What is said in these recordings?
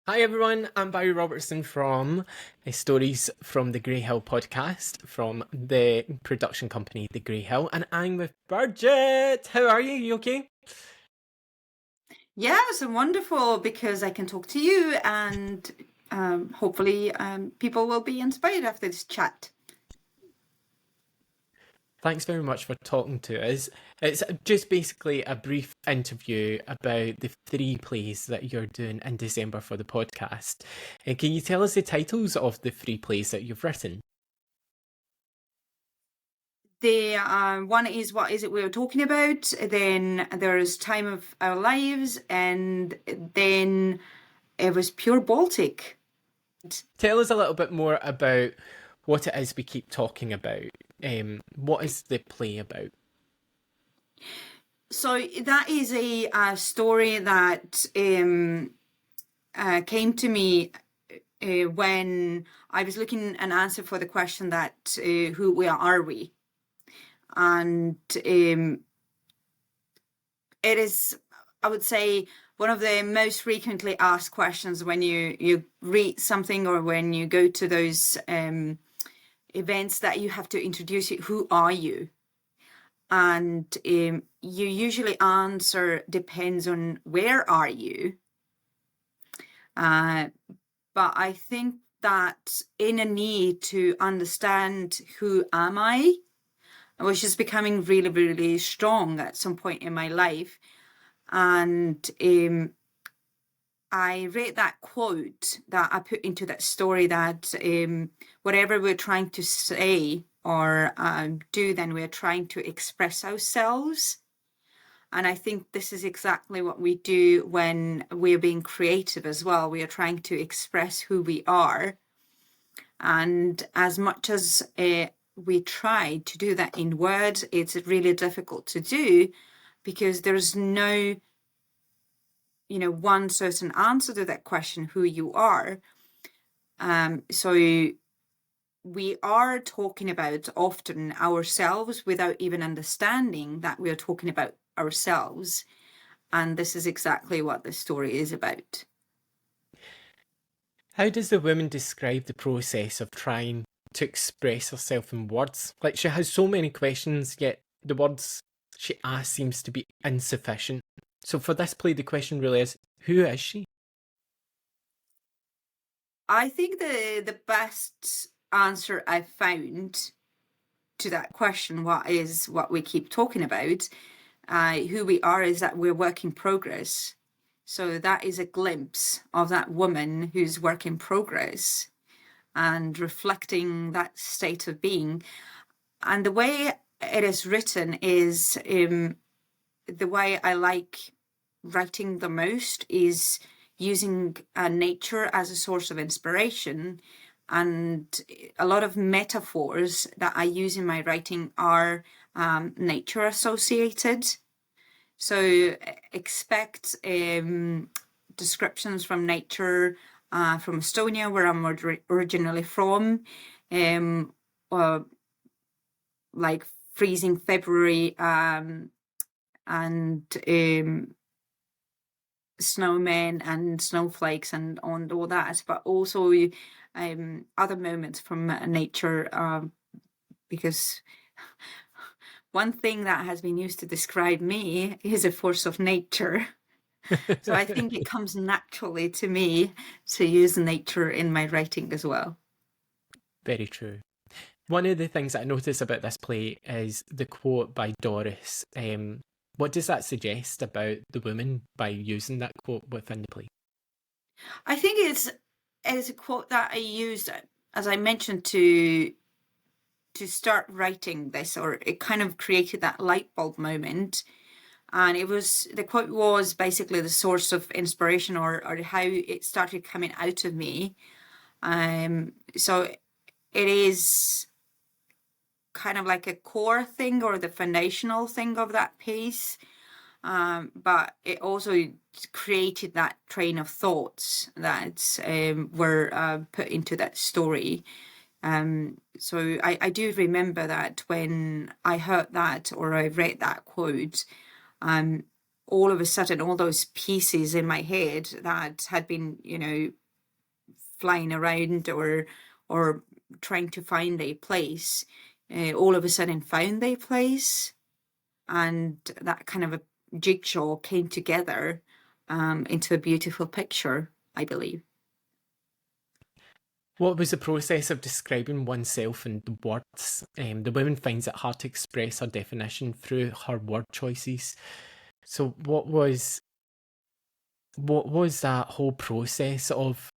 Hi everyone, I'm Barry Robertson from Stories from the Grey Hill podcast from the production company The Grey Hill, and I'm with Birgit. How are you? You okay? Yes, and wonderful because I can talk to you and hopefully people will be inspired after this chat. Thanks very much for talking to us. It's just basically a brief interview about the three plays that you're doing in December for the podcast. Can you tell us the titles of the three plays that you've written? The one is What Is It We Were Talking About? Then there's Time of Our Lives, and then it was Pure Baltic. Tell us a little bit more about what it is we keep talking about. What is the play about? So that is a story that came to me when I was looking an answer for the question that who are we? And it is, I would say, one of the most frequently asked questions when you read something or when you go to those events that you have to introduce it. Who are you? And you usually answer depends on where are you. But I think that in a need to understand who am I was just becoming really, really strong at some point in my life. And I read that quote that I put into that story that whatever we're trying to say or do, then we're trying to express ourselves. And I think this is exactly what we do when we're being creative as well. We are trying to express who we are. And as much as we try to do that in words, it's really difficult to do because there's no, one certain answer to that question, who you are. So we are talking about often ourselves without even understanding that we are talking about ourselves. And this is exactly what the story is about. How does the woman describe the process of trying to express herself in words? Like, she has so many questions, yet the words she asks seems to be insufficient. So for this play, the question really is, who is she? I think the best answer I've found to that question, what we keep talking about, who we are, is that we're work in progress. So that is a glimpse of that woman who's work in progress and reflecting that state of being. And the way it is written is the way I like writing the most is using nature as a source of inspiration. And a lot of metaphors that I use in my writing are nature associated. So expect descriptions from nature from Estonia, where I'm originally from, like freezing February and snowmen and snowflakes and all that, but also other moments from nature, because one thing that has been used to describe me is a force of nature. So I think it comes naturally to me to use nature in my writing as well. Very true. One of the things that I notice about this play is the quote by Doris. What does that suggest about the woman by using that quote within the play? I think it's a quote that I used, as I mentioned, to start writing this, or it kind of created that light bulb moment. And the quote was basically the source of inspiration or how it started coming out of me. So it is kind of like a core thing or the foundational thing of that piece. But it also created that train of thoughts that were put into that story. So I do remember that when I heard that or I read that quote, all of a sudden, all those pieces in my head that had been, flying around or trying to find a place, all of a sudden found their place, and that kind of a jigsaw came together into a beautiful picture, I believe. What was the process of describing oneself in the words? The woman finds it hard to express her definition through her word choices. So what was that whole process of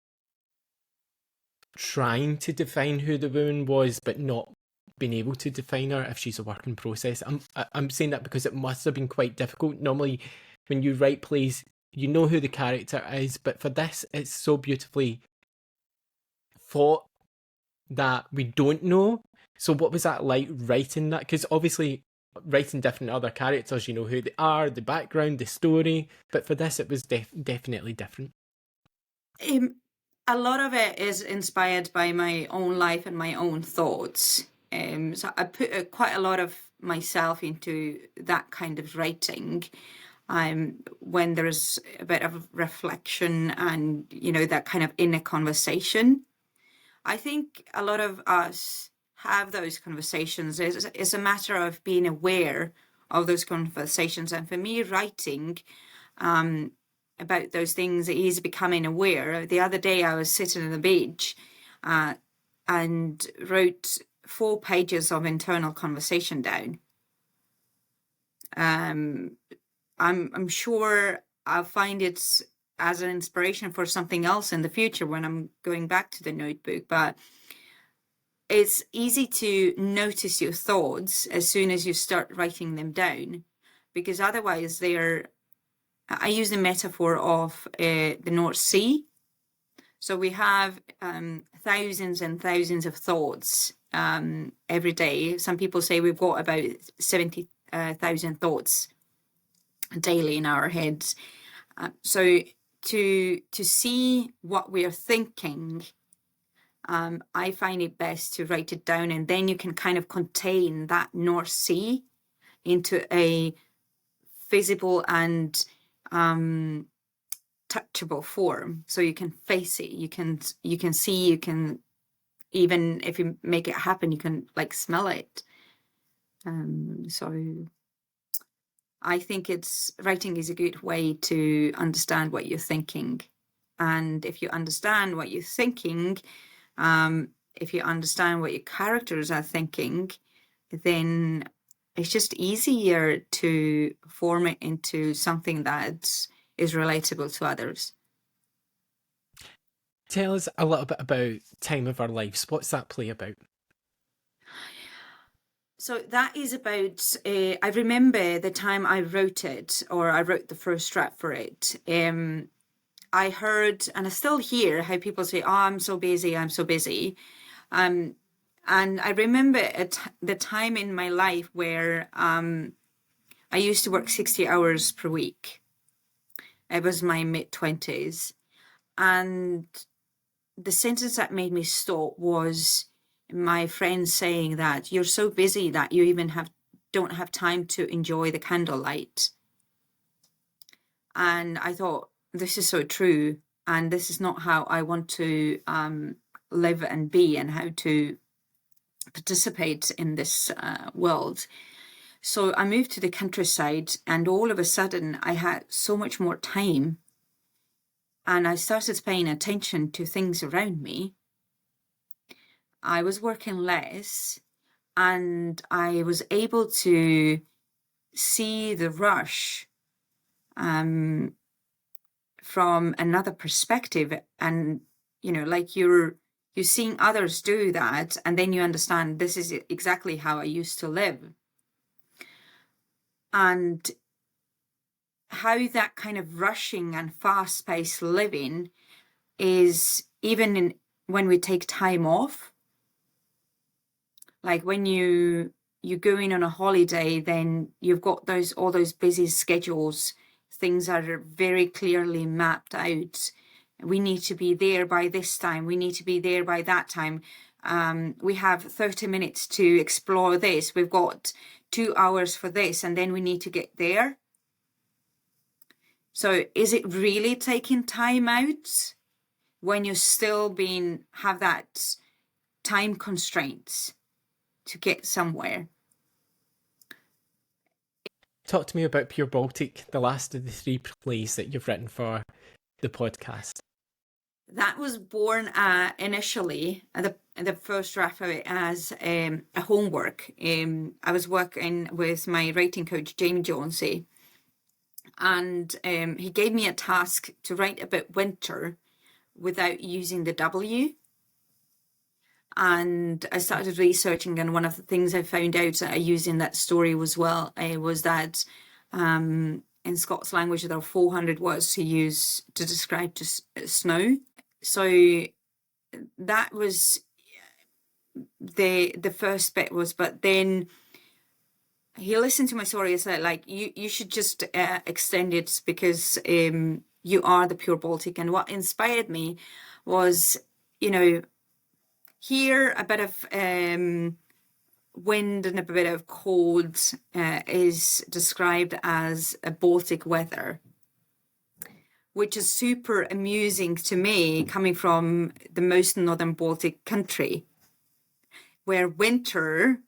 trying to define who the woman was, but not being able to define her if she's a work in process? I'm saying that because it must have been quite difficult. Normally, when you write plays, you know who the character is, but for this, it's so beautifully thought that we don't know. So what was that like writing that? Because obviously writing different other characters, you know who they are, the background, the story, but for this it was definitely different. A lot of it is inspired by my own life and my own thoughts. So I put quite a lot of myself into that kind of writing. When there's a bit of reflection and, that kind of inner conversation. I think a lot of us have those conversations. It's a matter of being aware of those conversations. And for me, writing about those things is becoming aware. The other day I was sitting on the beach and wrote 4 pages of internal conversation down. I'm sure I'll find it as an inspiration for something else in the future when I'm going back to the notebook. But it's easy to notice your thoughts as soon as you start writing them down, because otherwise I use the metaphor of the North Sea. So we have thousands and thousands of thoughts every day. Some people say we've got about 70,000 thoughts daily in our heads. So to see what we are thinking, I find it best to write it down, and then you can kind of contain that North Sea into a visible and touchable form, so you can face it. You can see. You can, even if you make it happen, you can smell it. So I think writing is a good way to understand what you're thinking. And if you understand what you're thinking, if you understand what your characters are thinking, then it's just easier to form it into something that is relatable to others. Tell us a little bit about Time of Our Lives. What's that play about? So that is about, I remember the time I wrote it, or I wrote the first draft for it. I heard, and I still hear how people say, "Oh, I'm so busy, I'm so busy." And I remember the time in my life where I used to work 60 hours per week. It was my mid-20s. And the sentence that made me stop was my friend saying that you're so busy that you even don't have time to enjoy the candlelight. And I thought, this is so true, and this is not how I want to live and be, and how to participate in this world. So I moved to the countryside, and all of a sudden I had so much more time, and I started paying attention to things around me. I was working less, and I was able to see the rush from another perspective. And, you're seeing others do that, and then you understand this is exactly how I used to live. And how that kind of rushing and fast-paced living is even when we take time off. Like when you go in on a holiday, then you've got all those busy schedules. Things are very clearly mapped out. We need to be there by this time. We need to be there by that time. We have 30 minutes to explore this. We've got 2 hours for this, and then we need to get there. So is it really taking time out when you're still have that time constraints to get somewhere? Talk to me about Pure Baltic, the last of the 3 plays that you've written for the podcast. That was born initially, the first draft of it, as a homework. I was working with my writing coach, Jamie Jonesy, and he gave me a task to write about winter without using the W. And I started researching, and one of the things I found out that I used in that story was that in Scots language there are 400 words to use to describe snow. So that was the first bit was, but then he listened to my story and said, like, you should just extend it because you are the Pure Baltic. And what inspired me was, here a bit of wind and a bit of cold is described as a Baltic weather, which is super amusing to me coming from the most northern Baltic country, where winter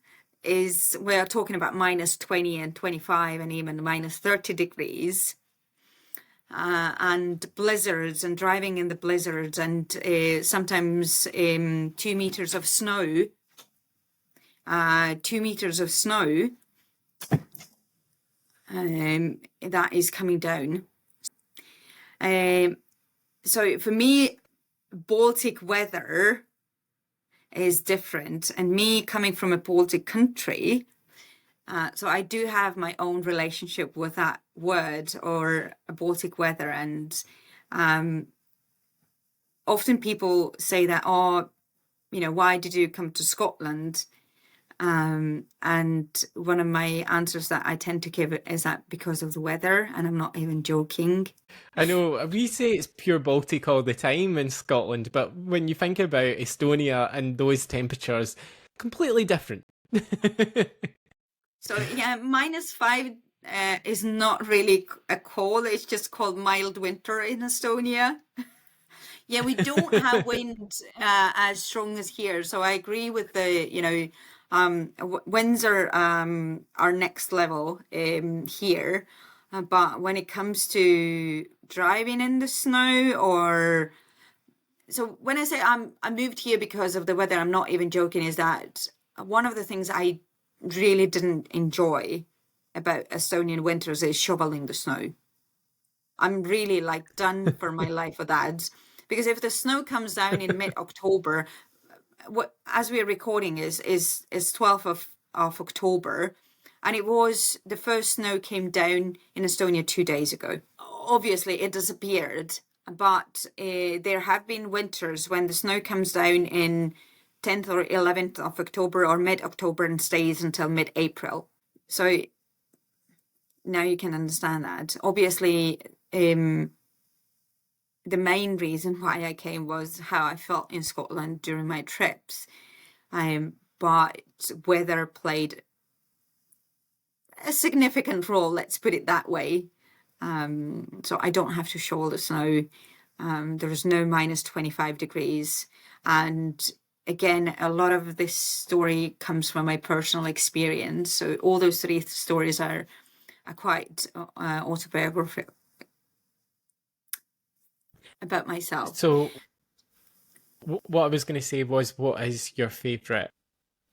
is, we're talking about minus 20 and 25 and even minus 30 degrees. And blizzards and driving in the blizzards and sometimes 2 meters of snow. 2 meters of snow that is coming down. So for me, Baltic weather is different, and me coming from a Baltic country, so I do have my own relationship with that word or Baltic weather. And often people say that, why did you come to Scotland? And one of my answers that I tend to give is that because of the weather, and I'm not even joking. I know we say it's pure Baltic all the time in Scotland, but when you think about Estonia and those temperatures, completely different. So yeah, -5 is not really a cold. It's just called mild winter in Estonia. Yeah, we don't have wind as strong as here. So I agree with the, winds are next level here. But when it comes to driving in the snow, so when I say I moved here because of the weather, I'm not even joking, is that one of the things I really didn't enjoy about Estonian winters is shoveling the snow. I'm really done for my life with that, because if the snow comes down in mid-October, as we're recording is 12th of October, and it was the first snow came down in Estonia 2 days ago. Obviously it disappeared, but there have been winters when the snow comes down in 10th or 11th of October or mid-October and stays until mid-April. So now you can understand that. Obviously, the main reason why I came was how I felt in Scotland during my trips. But weather played a significant role, let's put it that way. So I don't have to shovel the snow. There is no -25 degrees. And again, a lot of this story comes from my personal experience. So all those 3 stories are quite autobiographical about myself. So what I was going to say was, what is your favourite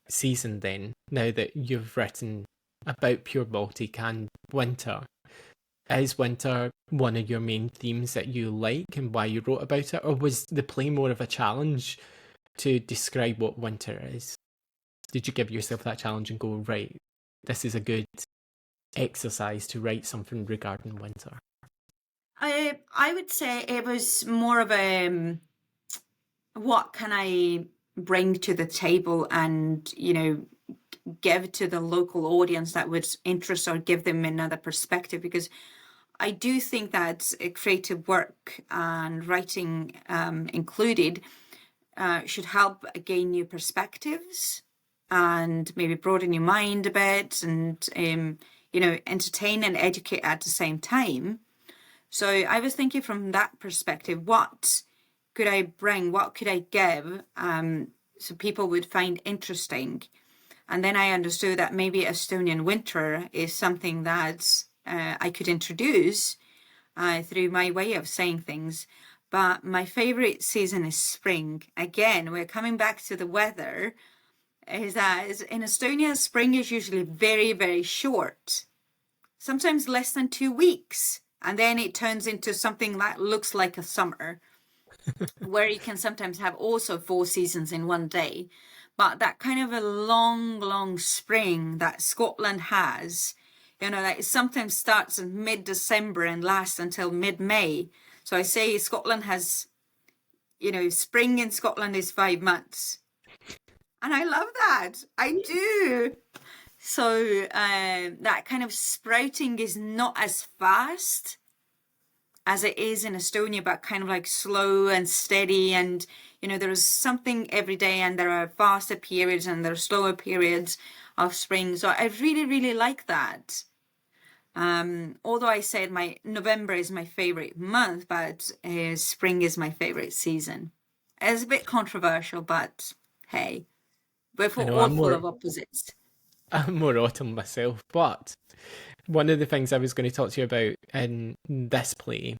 season then, now that you've written about Pure Baltic and winter? Is winter one of your main themes that you like and why you wrote about it? Or was the play more of a challenge to describe what winter is? Did you give yourself that challenge and go, right, this is a good exercise to write something regarding winter? I would say it was more of a what can I bring to the table and give to the local audience that would interest or give them another perspective, because I do think that creative work and writing included should help gain new perspectives and maybe broaden your mind a bit and entertain and educate at the same time. So I was thinking from that perspective, what could I bring? What could I give so people would find interesting? And then I understood that maybe Estonian winter is something that I could introduce through my way of saying things. But my favorite season is spring. Again, we're coming back to the weather. Is that in Estonia, spring is usually very, very short, sometimes less than 2 weeks. And then it turns into something that looks like a summer, where you can sometimes have also 4 seasons in one day. But that kind of a long, long spring that Scotland has, that sometimes starts in mid-December and lasts until mid-May. So I say Scotland has, spring in Scotland is 5 months. And I love that. I do. So that kind of sprouting is not as fast as it is in Estonia, but kind of like slow and steady. And, there's something every day, and there are faster periods and there are slower periods of spring. So I really, really like that. Although I said November is my favorite month, but spring is my favorite season. It's a bit controversial, but hey, we're all full of opposites. I'm more autumn myself, but one of the things I was going to talk to you about in this play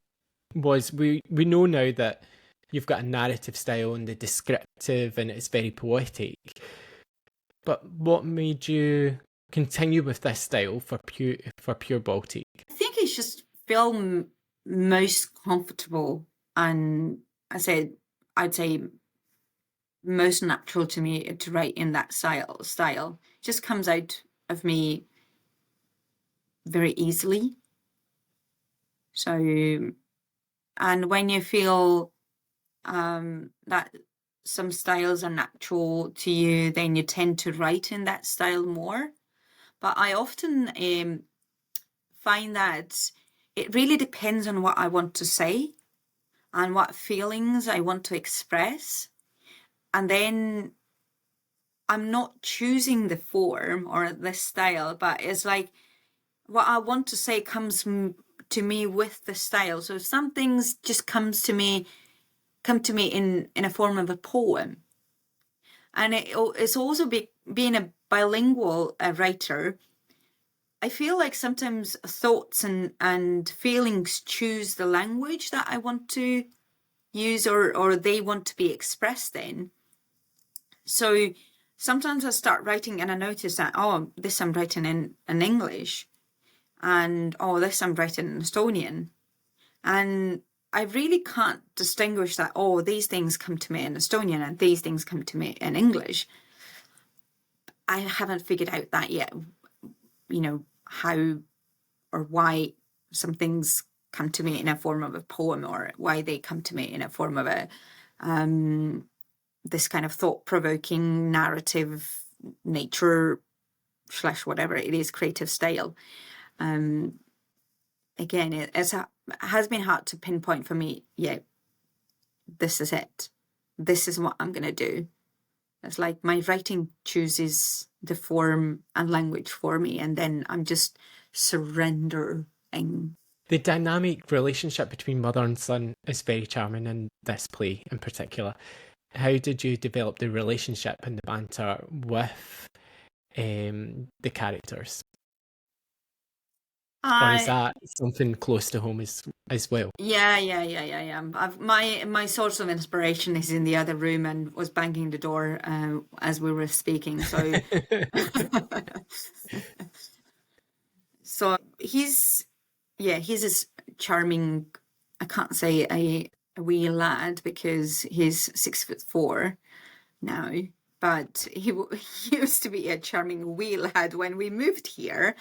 was we know now that you've got a narrative style and the descriptive, and it's very poetic. But what made you continue with this style for pure Baltic? I think it's just feel most comfortable, and I'd say most natural to me to write in that style. It just comes out of me very easily. So, and when you feel that some styles are natural to you, then you tend to write in that style more. But I often find that it really depends on what I want to say and what feelings I want to express. And then I'm not choosing the form or the style, but it's like what I want to say comes to me with the style. So some things just come to me in a form of a poem. And it's also being a bilingual writer, I feel like sometimes thoughts and feelings choose the language that I want to use or they want to be expressed in. So sometimes I start writing and I notice that, this I'm writing in English, and this I'm writing in Estonian. And I really can't distinguish that, these things come to me in Estonian and these things come to me in English. I haven't figured out that yet, how or why some things come to me in a form of a poem or why they come to me in a form of a this kind of thought-provoking narrative nature / whatever it is, creative style. Again, it has been hard to pinpoint for me. Yeah, this is it. This is what I'm going to do. It's like my writing chooses the form and language for me, and then I'm just surrendering. The dynamic relationship between mother and son is very charming in this play in particular. How did you develop the relationship and the banter with the characters? Or is that something close to home as well? Yeah. My source of inspiration is in the other room and was banging the door as we were speaking. So, so he's a charming. I can't say a wee lad because he's 6'4" now, but he used to be a charming wee lad when we moved here.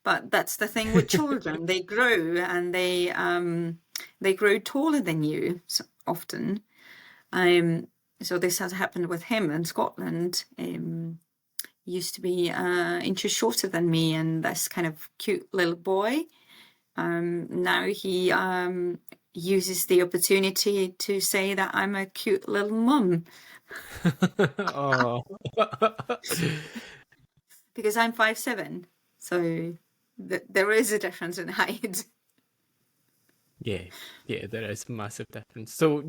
But that's the thing with children; they grow and they grow taller than you often. So this has happened with him in Scotland. He used to be inches shorter than me, and this kind of cute little boy. Now he uses the opportunity to say that I'm a cute little mum. Oh. Because I'm 5'7", so there is a difference in height. Yeah, yeah, there is massive difference. So,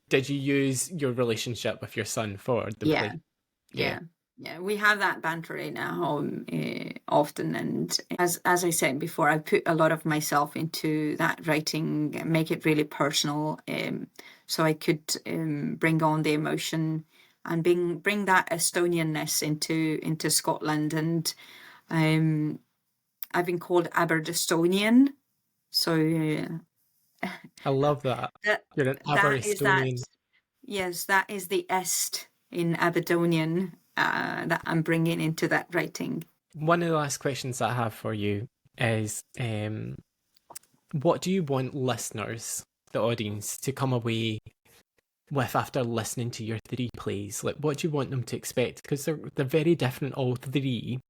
did you use your relationship with your son for the Yeah, play? yeah, yeah. We have that banter in our home often, and as I said before, I put a lot of myself into that writing, make it really personal, so I could bring on the emotion and bring that Estonianness into Scotland. And I've been called Aberdestonian, so I love that. that You're an that is that. Aberystonian. Yes, that is the est in Aberdonian that I'm bringing into that writing. One of the last questions I have for you is, what do you want listeners, the audience, to come away with after listening to your three plays? Like, what do you want them to expect? Because they're very different, all three.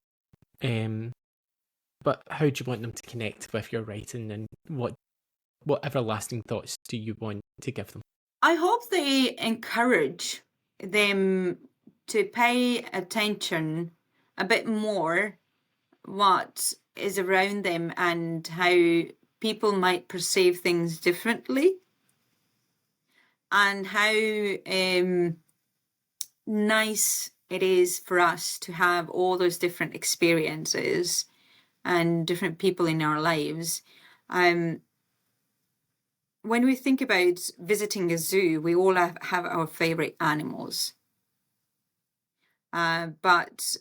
But how do you want them to connect with your writing, and what everlasting thoughts do you want to give them? I hope they encourage them to pay attention a bit more what is around them and how people might perceive things differently, and how nice it is for us to have all those different experiences and different people in our lives. When we think about visiting a zoo, we all have our favorite animals. But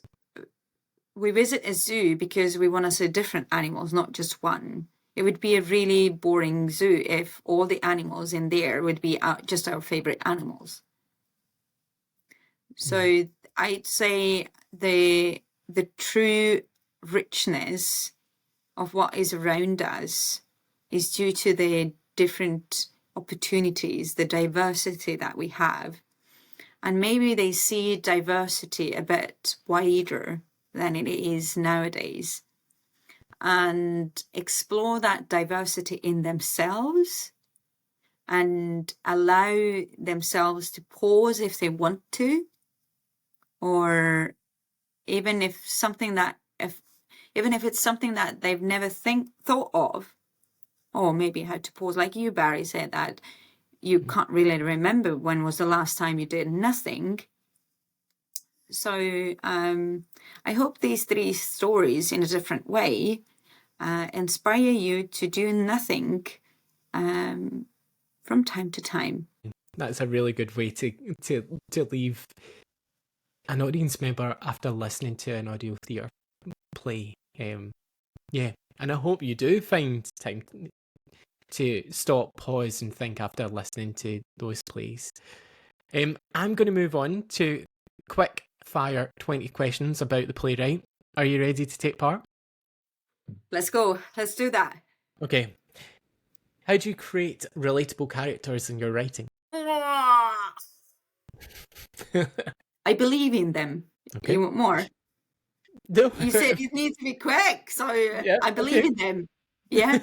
we visit a zoo because we want to see different animals, not just one. It would be a really boring zoo if all the animals in there would be just our favorite animals. So I'd say the true richness of what is around us is due to the different opportunities, the diversity that we have. And maybe they see diversity a bit wider than it is nowadays, and explore that diversity in themselves and allow themselves to pause if they want to, or even if it's something that they've never thought of, or maybe had to pause, like you, Barry, said that you can't really remember when was the last time you did nothing. So I hope these three stories, in a different way, inspire you to do nothing from time to time. That's a really good way to leave an audience member after listening to an audio theatre play. Yeah, and I hope you do find time to stop, pause, and think after listening to those plays. I'm going to move on to quick fire 20 questions about the playwright. Are you ready to take part? Let's go. Let's do that. Okay. How do you create relatable characters in your writing? I believe in them. Okay. You want more? No. You said it needs to be quick, so Yeah, I believe in them. Yeah.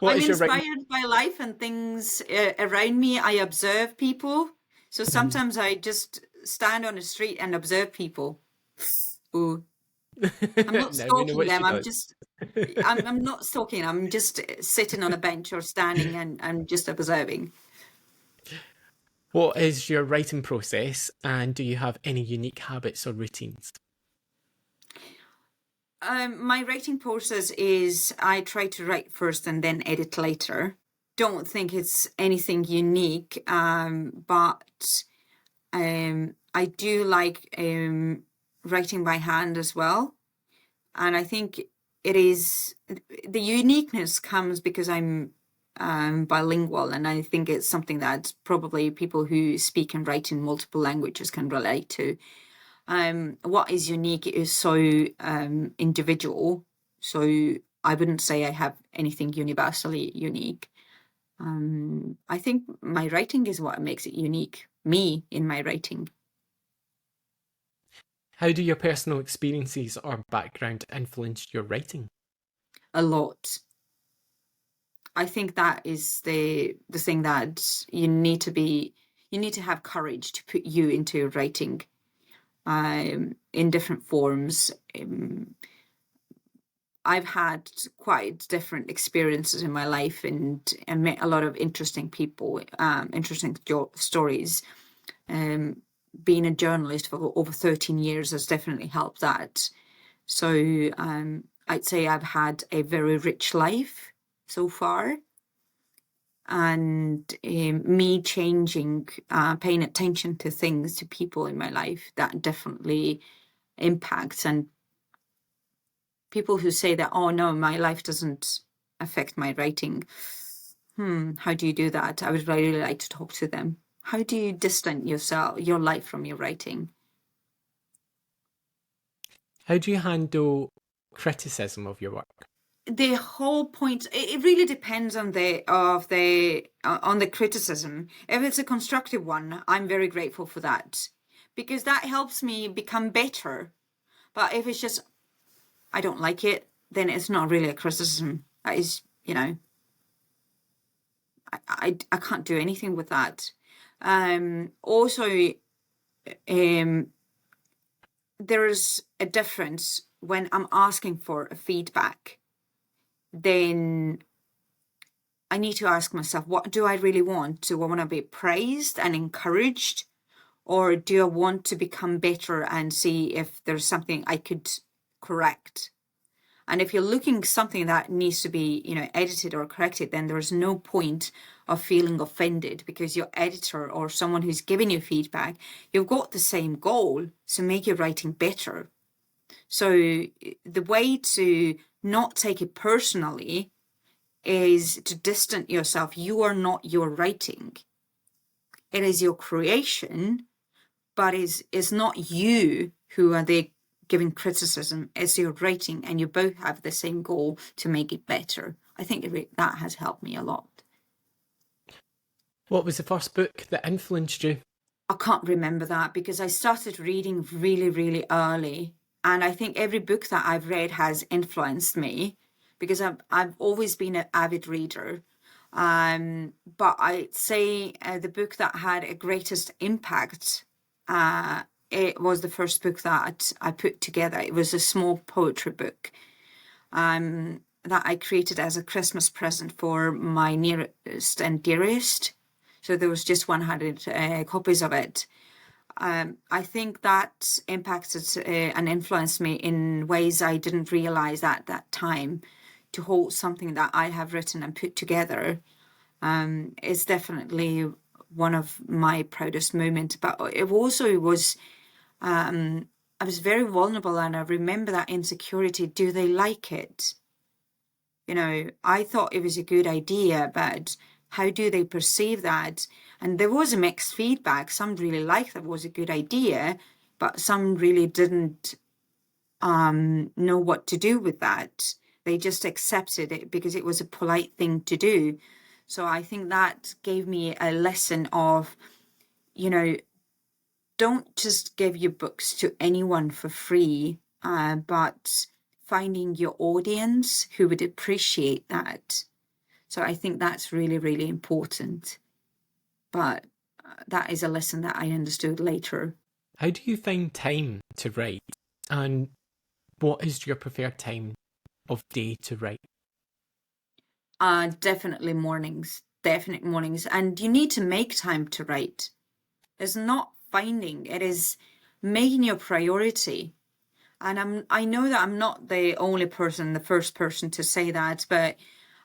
I'm inspired by life and things around me. I observe people. So sometimes I just stand on the street and observe people. Ooh. I'm not stalking them. I'm not stalking. I'm just sitting on a bench or standing and I'm just observing. What is your writing process, and do you have any unique habits or routines? My writing process is I try to write first and then edit later. Don't think it's anything unique, but I do like writing by hand as well. And I think it is, the uniqueness comes because I'm bilingual, and I think it's something that probably people who speak and write in multiple languages can relate to. What is unique is so individual, so I wouldn't say I have anything universally unique. I think my writing is what makes it unique, me in my writing. How do your personal experiences or background influence your writing? A lot. I think that is the thing that you need to have courage to put you into writing in different forms. I've had quite different experiences in my life and met a lot of interesting people, interesting stories. Being a journalist for over 13 years has definitely helped that. So I'd say I've had a very rich life so far. And me changing, paying attention to things, to people in my life, that definitely impacts. And people who say that, oh no, my life doesn't affect my writing. How do you do that? I would really like to talk to them. How do you distance your life from your writing? How do you handle criticism of your work? The whole point, it really depends on the criticism. If it's a constructive one, I'm very grateful for that, because that helps me become better. But if it's just, I don't like it, then it's not really a criticism. That is, I can't do anything with that. Also, there's a difference when I'm asking for a feedback. Then I need to ask myself, what do I really want? Do I want to be praised and encouraged? Or do I want to become better and see if there's something I could correct? And if you're looking something that needs to be, edited or corrected, then there's no point of feeling offended, because your editor or someone who's giving you feedback, you've got the same goal, so make your writing better. So the way to not take it personally is to distance yourself. You are not your writing. It is your creation, but it's not you who are there giving criticism. It's your writing, and you both have the same goal to make it better. I think that has helped me a lot. What was the first book that influenced you? I can't remember that, because I started reading really, really early. And I think every book that I've read has influenced me, because I've always been an avid reader. But I'd say the book that had a greatest impact, it was the first book that I put together. It was a small poetry book that I created as a Christmas present for my nearest and dearest. So there was just 100 copies of it. I think that impacted and influenced me in ways I didn't realize at that time. To hold something that I have written and put together is definitely one of my proudest moments. But it also was, I was very vulnerable, and I remember that insecurity. Do they like it? I thought it was a good idea, but how do they perceive that? And there was a mixed feedback. Some really liked that it was a good idea, but some really didn't know what to do with that. They just accepted it because it was a polite thing to do. So I think that gave me a lesson of, don't just give your books to anyone for free, but finding your audience who would appreciate that. So I think that's really, really important. But that is a lesson that I understood later. How do you find time to write? And what is your preferred time of day to write? Definitely mornings. Definitely mornings. And you need to make time to write. It's not finding, it is making your priority. And I know that I'm not the first person to say that, but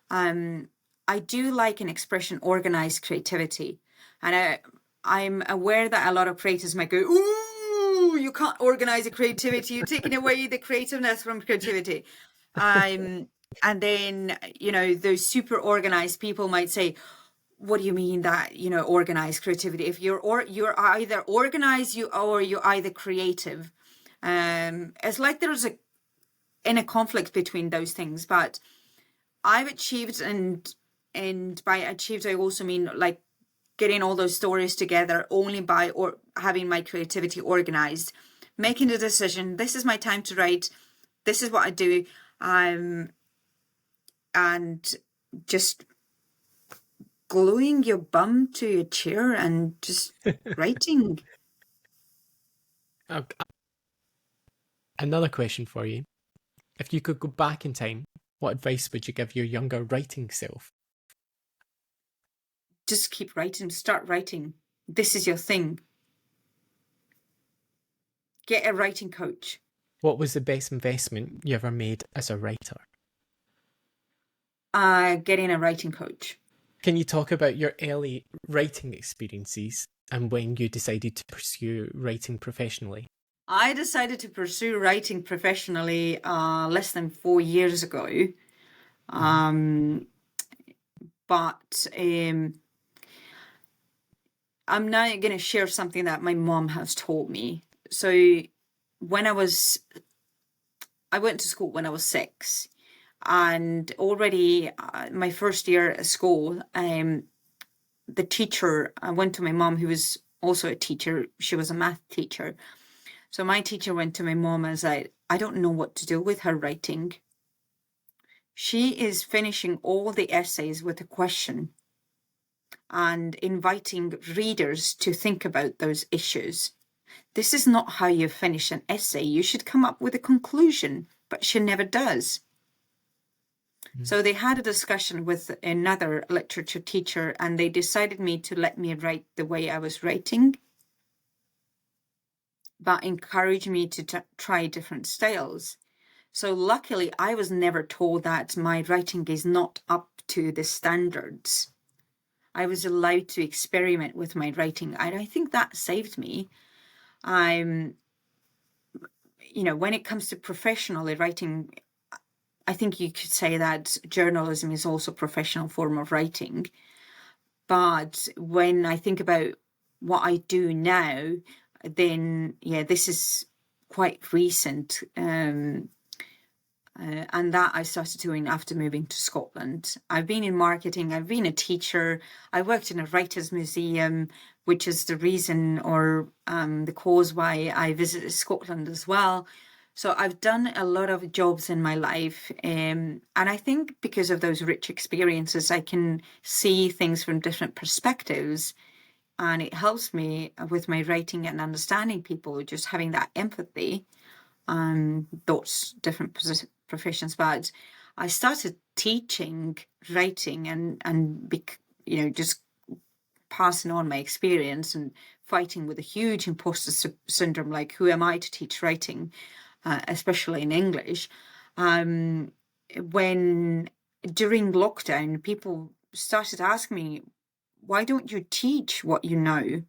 I do like an expression, organized creativity. And I'm aware that a lot of creators might go, ooh, you can't organize a creativity. You're taking away the creativeness from creativity. And then, those super organized people might say, what do you mean that, organized creativity? If you're either organized, or you're either creative. It's like there's a conflict between those things, but I've achieved, and by achieved, I also mean like getting all those stories together only by having my creativity organized, making the decision, this is my time to write, this is what I do, and just gluing your bum to a chair and just writing. Another question for you. if you could go back in time, what advice would you give your younger writing self? Just keep writing, start writing. This is your thing. Get a writing coach. What was the best investment you ever made as a writer? Getting a writing coach. Can you talk about your early writing experiences and when you decided to pursue writing professionally? I decided to pursue writing professionally less than 4 years ago. But I'm now going to share something that my mom has taught me. So when I went to school when I was 6, and already my first year at school, the teacher, I went to my mom, who was also a teacher. She was a math teacher. So my teacher went to my mom and said, I don't know what to do with her writing. She is finishing all the essays with a question and inviting readers to think about those issues. This is not how you finish an essay. You should come up with a conclusion, but she never does. So they had a discussion with another literature teacher, and they decided to let me write the way I was writing, but encouraged me to try different styles. So luckily, I was never told that my writing is not up to the standards. I was allowed to experiment with my writing, and I think that saved me. When it comes to professionally writing, I think you could say that journalism is also a professional form of writing. But when I think about what I do now, then, this is quite recent. And that I started doing after moving to Scotland. I've been in marketing, I've been a teacher, I worked in a writers' museum, which is the reason or the cause why I visited Scotland as well. So I've done a lot of jobs in my life, and I think because of those rich experiences, I can see things from different perspectives, and it helps me with my writing and understanding people, just having that empathy, those different professions. But I started teaching writing and just passing on my experience and fighting with a huge imposter syndrome, like who am I to teach writing? Especially in English, when during lockdown, people started asking me, why don't you teach what you know?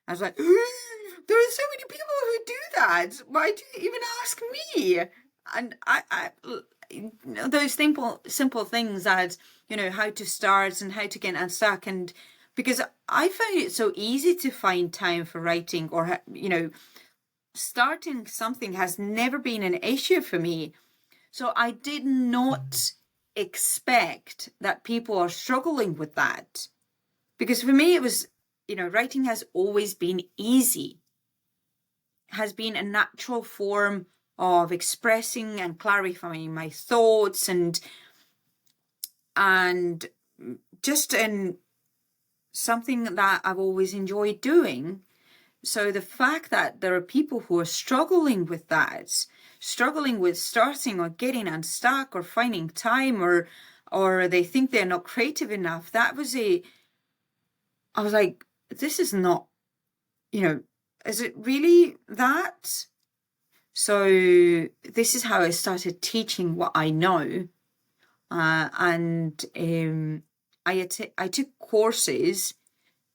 I was like, there are so many people who do that. Why do you even ask me? And I those simple things that, how to start and how to get unstuck. And because I found it so easy to find time for writing, or, starting something has never been an issue for me. So I did not expect that people are struggling with that. Because for me, it was, writing has always been easy, has been a natural form of expressing and clarifying my thoughts and just something that I've always enjoyed doing. So the fact that there are people who are struggling with that, struggling with starting or getting unstuck or finding time, or they think they're not creative enough, I was like, this is not, is it really that? So this is how I started teaching what I know. And I took courses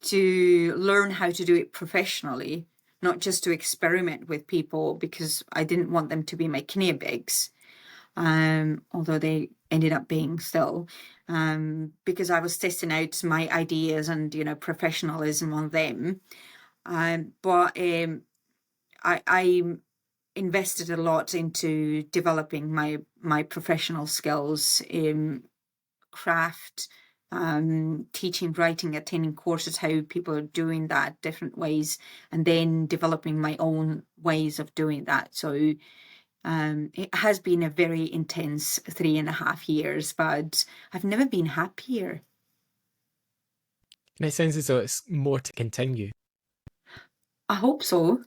to learn how to do it professionally, not just to experiment with people, because I didn't want them to be my guinea pigs, although they ended up being still, because I was testing out my ideas and, professionalism on them. But I invested a lot into developing my professional skills in craft, teaching, writing, attending courses, how people are doing that different ways, and then developing my own ways of doing that. So it has been a very intense 3.5 years, but I've never been happier. And it sounds as though it's more to continue. I hope so.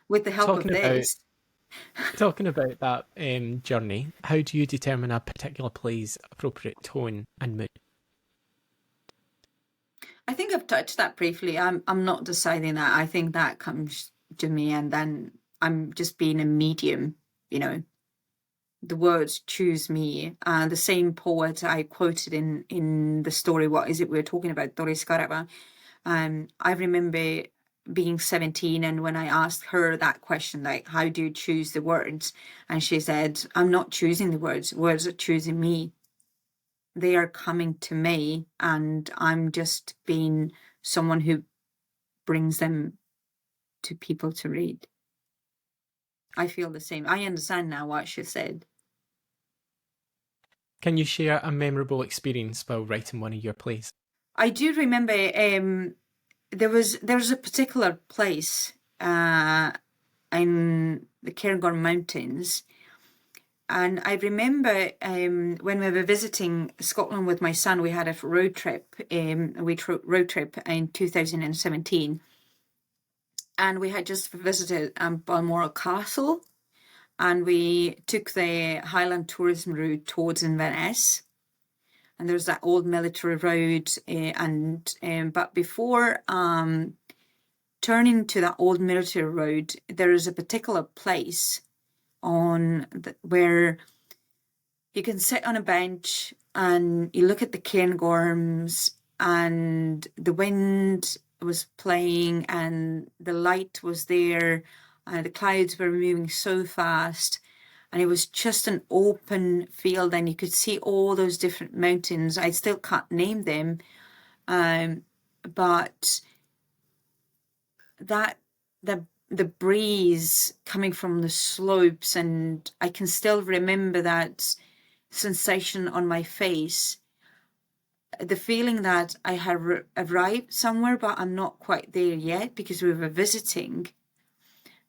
With the help of this. Talking about that journey, how do you determine a particular play's appropriate tone and mood? I think I've touched that briefly. I'm not deciding that. I think that comes to me, and then I'm just being a medium, you know. The words choose me. The same poet I quoted in the story, what is it we're talking about, Doris Karava. I remember being 17, and when I asked her that question, like, how do you choose the words? And she said, I'm not choosing the words are choosing me. They are coming to me, and I'm just being someone who brings them to people to read. I feel the same. I understand now what she said. Can you share a memorable experience while writing one of your plays? I do remember there's a particular place in the Cairngorm Mountains, and I remember when we were visiting Scotland with my son, we had a road trip. Road trip in 2017, and we had just visited Balmoral Castle, and we took the Highland tourism route towards Inverness. And there's that old military road, but before turning to that old military road, there is a particular place where you can sit on a bench and you look at the Cairngorms, and the wind was playing and the light was there, and the clouds were moving so fast. And it was just an open field, and you could see all those different mountains. I still can't name them, but the breeze coming from the slopes, and I can still remember that sensation on my face. The feeling that I had arrived somewhere, but I'm not quite there yet because we were visiting.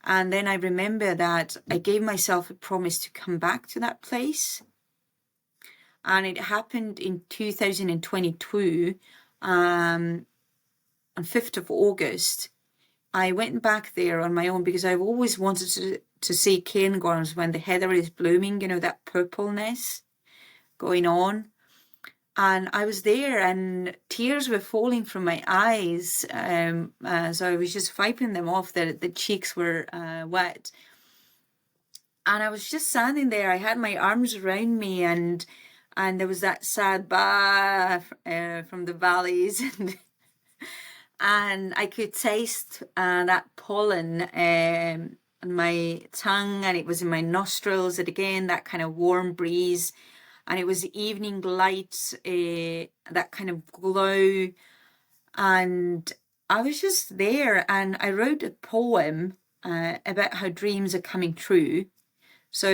And then I remember that I gave myself a promise to come back to that place. And it happened in 2022, on 5th of August. I went back there on my own because I've always wanted to see cairngorms when the heather is blooming, you know, that purpleness going on. And I was there, and tears were falling from my eyes. So I was just wiping them off. The cheeks were wet. And I was just standing there. I had my arms around me, and there was that sad ba from the valleys. And I could taste that pollen on my tongue, and it was in my nostrils. And again, that kind of warm breeze. And it was evening light, that kind of glow. And I was just there, and I wrote a poem about how dreams are coming true. So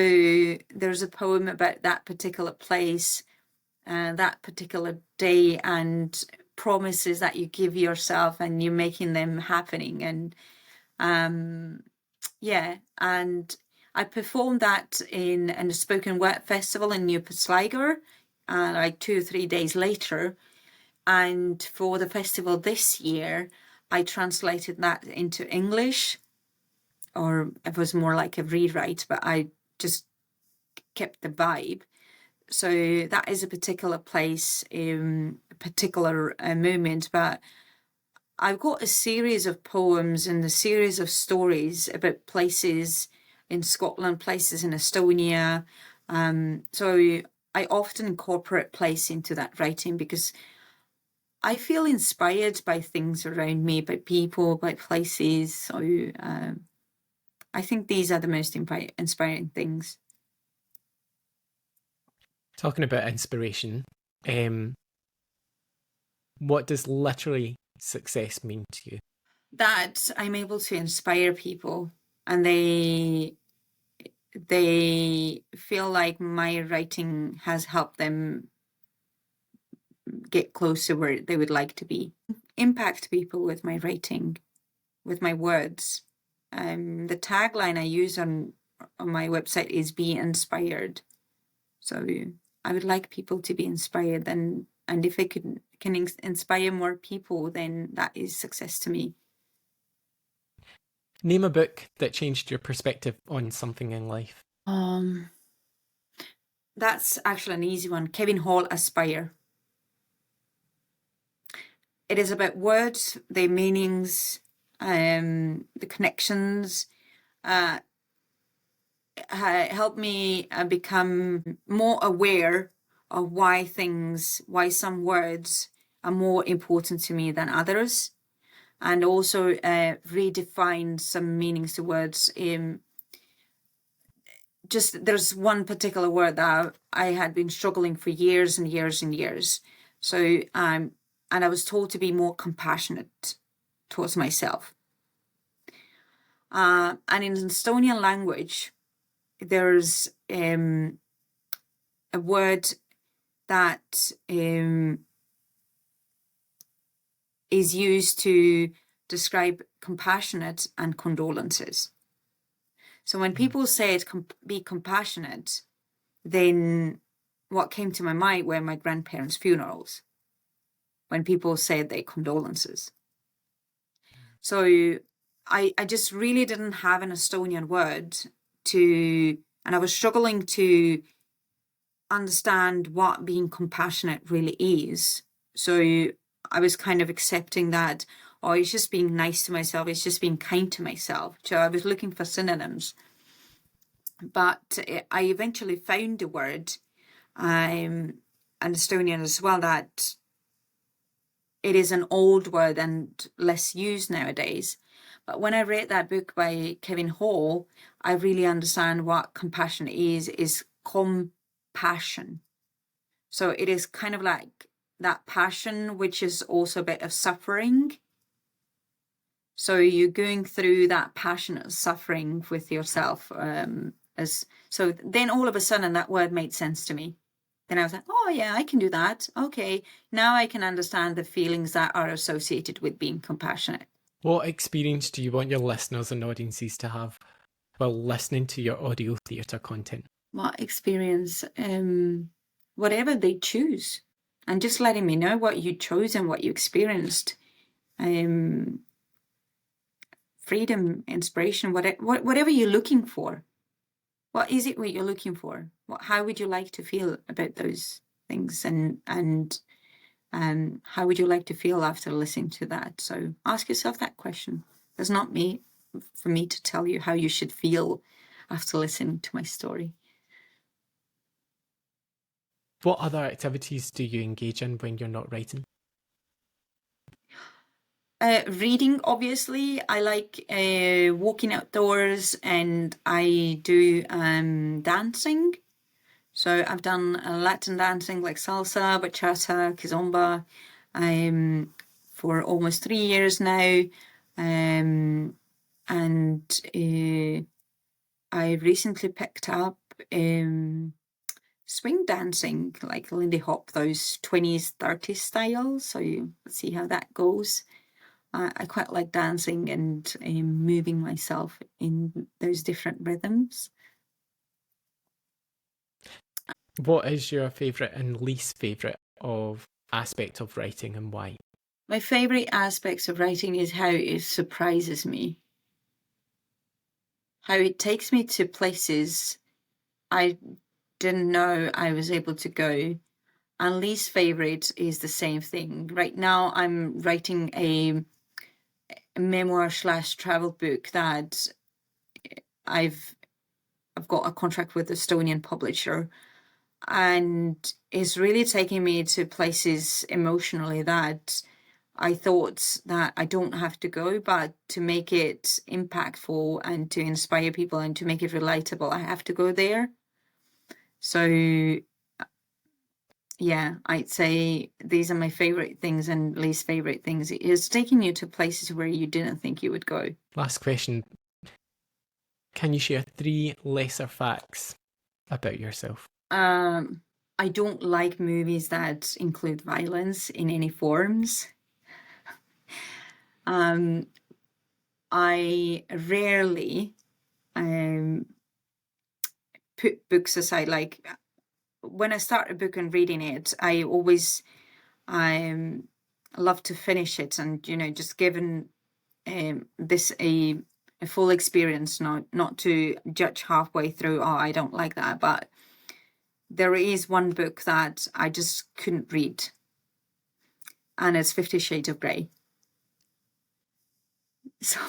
there's a poem about that particular place, that particular day, and promises that you give yourself, and you're making them happening. And and I performed that in a spoken word festival in New Sligo, like 2 or 3 days later. And for the festival this year, I translated that into English, or it was more like a rewrite, but I just kept the vibe. So that is a particular place, a particular moment. But I've got a series of poems and a series of stories about places in Scotland, places in Estonia. So I often incorporate place into that writing because I feel inspired by things around me, by people, by places. So I think these are the most inspiring things. Talking about inspiration, what does literary success mean to you? That I'm able to inspire people, and they feel like my writing has helped them get closer where they would like to be. Impact people with my writing, with my words. The tagline I use on my website is "Be inspired." So I would like people to be inspired, and if I can inspire more people, then that is success to me. Name a book that changed your perspective on something in life. That's actually an easy one. Kevin Hall, Aspire. It is about words, their meanings, the connections. Helped me become more aware of why some words are more important to me than others, and also redefine some meanings to words. Just there's one particular word that I had been struggling for years and years and years. So, and I was told to be more compassionate towards myself. And in Estonian language, there's a word that is used to describe compassionate and condolences. So when people said be compassionate, then what came to my mind were my grandparents' funerals, when people said their condolences. So I just really didn't have an Estonian word and I was struggling to understand what being compassionate really is. So I was kind of accepting that, oh, it's just being nice to myself, it's just being kind to myself. So I was looking for synonyms. But I eventually found a word, an Estonian as well, that it is an old word and less used nowadays. But when I read that book by Kevin Hall, I really understand what compassion is compassion. So it is kind of like that passion, which is also a bit of suffering. So you're going through that passionate suffering with yourself. So then all of a sudden that word made sense to me. Then I was like, oh yeah, I can do that. Okay, now I can understand the feelings that are associated with being compassionate. What experience do you want your listeners and audiences to have while listening to your audio theatre content? What experience? Whatever they choose. And just letting me know what you chose and what you experienced. Freedom, inspiration, whatever you're looking for. What is it what you're looking for? How would you like to feel about those things? And how would you like to feel after listening to that? So ask yourself that question. It's not for me to tell you how you should feel after listening to my story. What other activities do you engage in when you're not writing? Reading, obviously. I like walking outdoors, and I do dancing. So I've done Latin dancing like salsa, bachata, kizomba for almost 3 years now. And I recently picked up swing dancing, like Lindy Hop, those 20s, 30s styles. So let's see how that goes. I quite like dancing and moving myself in those different rhythms. What is your favourite and least favourite aspect of writing, and why? My favourite aspects of writing is how it surprises me. How it takes me to places I didn't know I was able to go. And least favourite is the same thing. Right now I'm writing a memoir/travel book that I've got a contract with the Estonian publisher, and it's really taking me to places emotionally that I thought that I don't have to go, but to make it impactful and to inspire people and to make it relatable, I have to go there. So yeah, I'd say these are my favorite things and least favorite things. It's taking you to places where you didn't think you would go. Last question. Can you share 3 lesser facts about yourself? I don't like movies that include violence in any forms. I rarely put books aside. Like when I start a book and reading it, I always love to finish it, and just given this a a full experience, not to judge halfway through, oh, I don't like that. But there is one book that I just couldn't read, and it's 50 Shades of Grey. So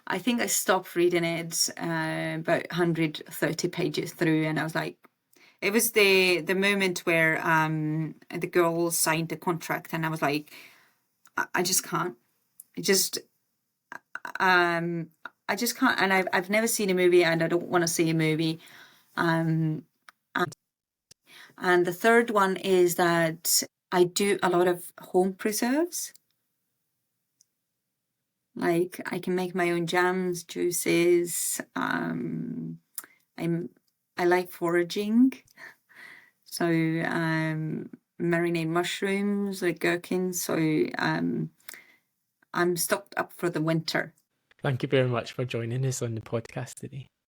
I think I stopped reading it about 130 pages through, and I was like, it was the moment where the girl signed the contract, and I was like, I just can't. I just can't. And I've never seen a movie, and I don't want to see a movie. And the third one is that I do a lot of home preserves. Like, I can make my own jams, juices. I like foraging. So marinate mushrooms, like gherkins. So I'm stocked up for the winter. Thank you very much for joining us on the podcast today.